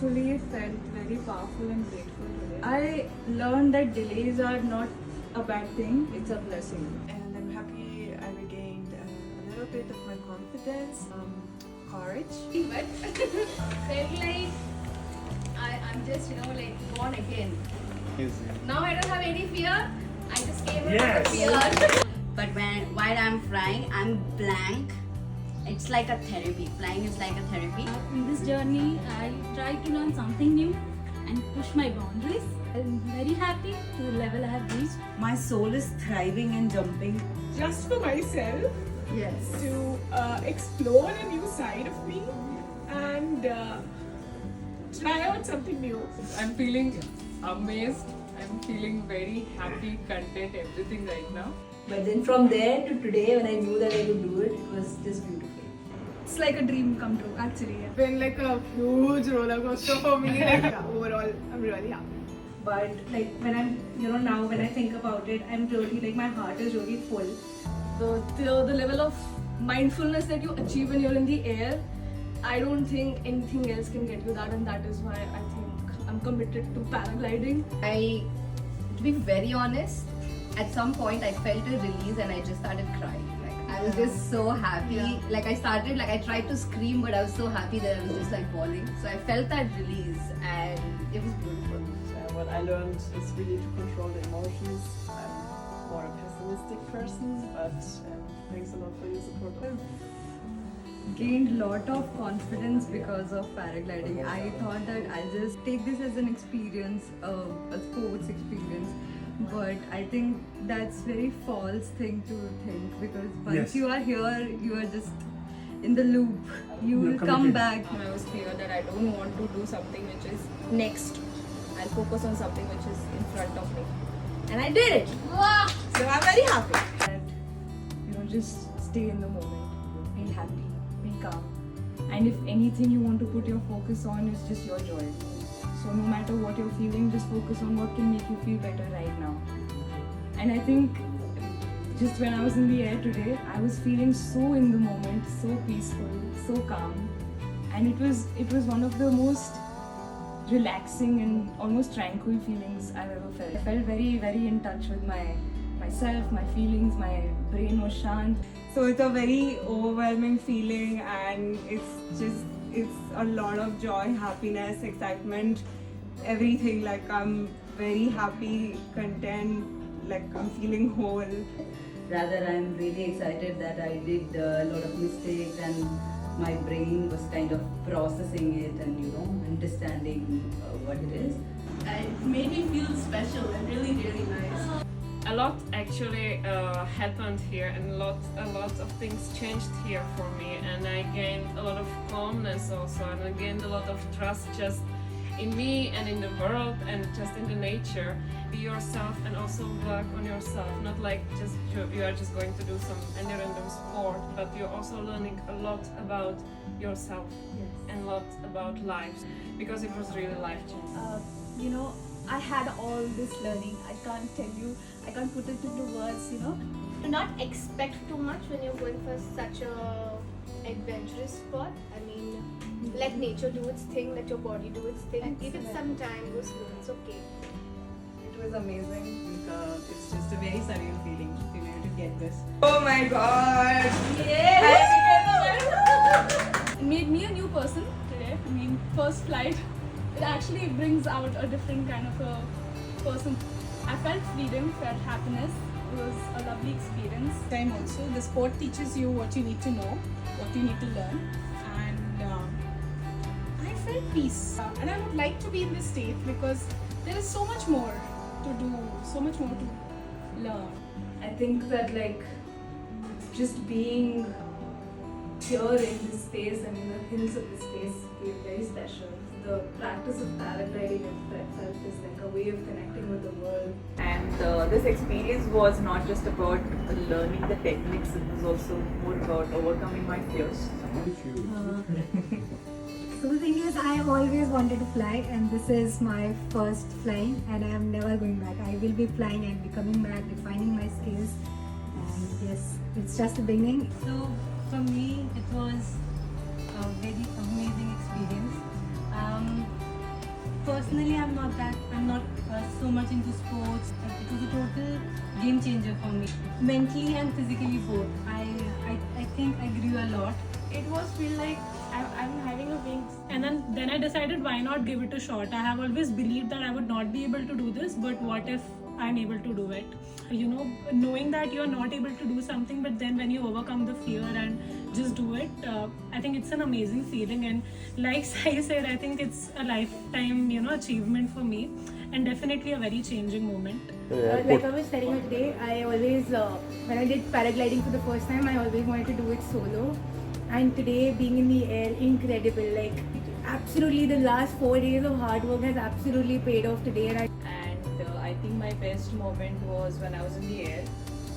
actually felt very powerful and grateful today. I learned that delays are not a bad thing, it's a blessing. And I'm happy I regained a little bit of my confidence, courage. But felt like I'm just, like born again. Now I don't have any fear. I just came out of fear. But while I'm flying, I'm blank. It's like a therapy. Flying is like a therapy. In this journey, I try to learn something new and push my boundaries. I'm very happy to the level I have reached. My soul is thriving and jumping. Just for myself, Yes. to explore a new side of me and try out something new. I'm feeling amazed. I'm feeling very happy, content, everything right now. But then from there to today, when I knew that I could do it, it was just beautiful. It's like a dream come true, actually. It's been like a huge roller coaster for me. Overall, I'm really happy. But like when I'm now when I think about it, I'm really like my heart is really full. The level of mindfulness that you achieve when you're in the air, I don't think anything else can get you that, and that is why I think I'm committed to paragliding. To be very honest, at some point I felt a release and I just started crying. I was just so happy. I tried to scream, but I was so happy that I was just falling. So I felt that release and it was beautiful. What I learned is really to control the emotions. I'm more a pessimistic person, but thanks a lot for your support. Gained lot of confidence because of paragliding. I thought that I'll just take this as an experience, a sports experience. But I think that's very false thing to think, because once you are here, you are just in the loop. You will come back. I was clear that I don't want to do something which is next. I'll focus on something which is in front of me. And I did it! So I'm very happy. That, just stay in the moment. Be happy. Be calm. And if anything you want to put your focus on is just your joy. So no matter what you're feeling, just focus on what can make you feel better right now. And I think just when I was in the air today, I was feeling so in the moment, so peaceful, so calm. And it was one of the most relaxing and almost tranquil feelings I've ever felt. I felt very, very in touch with myself, my feelings, my brain was shant. So it's a very overwhelming feeling, and it's a lot of joy, happiness, excitement, everything. Like I'm very happy, content, like I'm feeling whole. Rather, I'm really excited that I did a lot of mistakes and my brain was kind of processing it and understanding what it is. It made me feel special and really, really nice. A lot actually happened here, and a lot of things changed here for me, and I gained a lot of calmness also, and I gained a lot of trust just in me and in the world and just in the nature. Be yourself and also work on yourself, not like just you are just going to do some random sport, but you're also learning a lot about yourself and a lot about life, because it was really life-changing. I had all this learning. I can't put it into words, Do not expect too much when you're going for such a adventurous sport. I mean, let nature do its thing, let your body do its thing. Give it some time, go slow, it's okay. It was amazing. It's just a very surreal feeling to get this. Oh my god! it made me a new person today. I mean, first flight, it actually brings out a different kind of a person. I felt freedom, felt happiness. It was a lovely experience. Time also, the sport teaches you what you need to know, what you need to learn, and I felt peace. And I would like to be in this state because there is so much more to do, so much more to learn. I think that just being here in this space and in the hills of this space feel very special. The practice of paragliding itself is like a way of connecting with the world. And this experience was not just about learning the techniques, it was also more about overcoming my fears. So the thing is, I always wanted to fly, and this is my first flying, and I am never going back. I will be flying and be coming back, refining my skills, and yes, it's just the beginning. So for me, it was a very amazing experience. Personally, I'm not so much into sports. It was a total game changer for me, mentally and physically both. I think I grew a lot. It was feel like I'm having a wings, and then I decided why not give it a shot. I have always believed that I would not be able to do this, but what if I'm able to do it? You know, knowing that you're not able to do something, but then when you overcome the fear and just do it, I think it's an amazing feeling. And like Sai said, I think it's a lifetime, achievement for me, and definitely a very changing moment. Like I was telling her today, I always, when I did paragliding for the first time, I always wanted to do it solo. And today, being in the air, incredible. Like, absolutely, the last 4 days of hard work has absolutely paid off today. And I think my best moment was when I was in the air.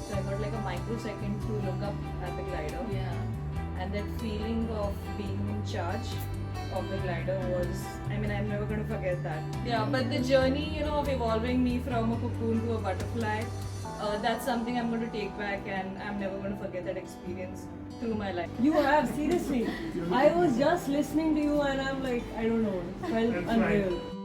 So I got like a microsecond to look up at the glider. Yeah. And that feeling of being in charge of the glider was, I'm never going to forget that. Yeah, but the journey, of evolving me from a cocoon to a butterfly, that's something I'm going to take back, and I'm never going to forget that experience through my life. You have, seriously. I was just listening to you and I'm like, I don't know, felt unreal.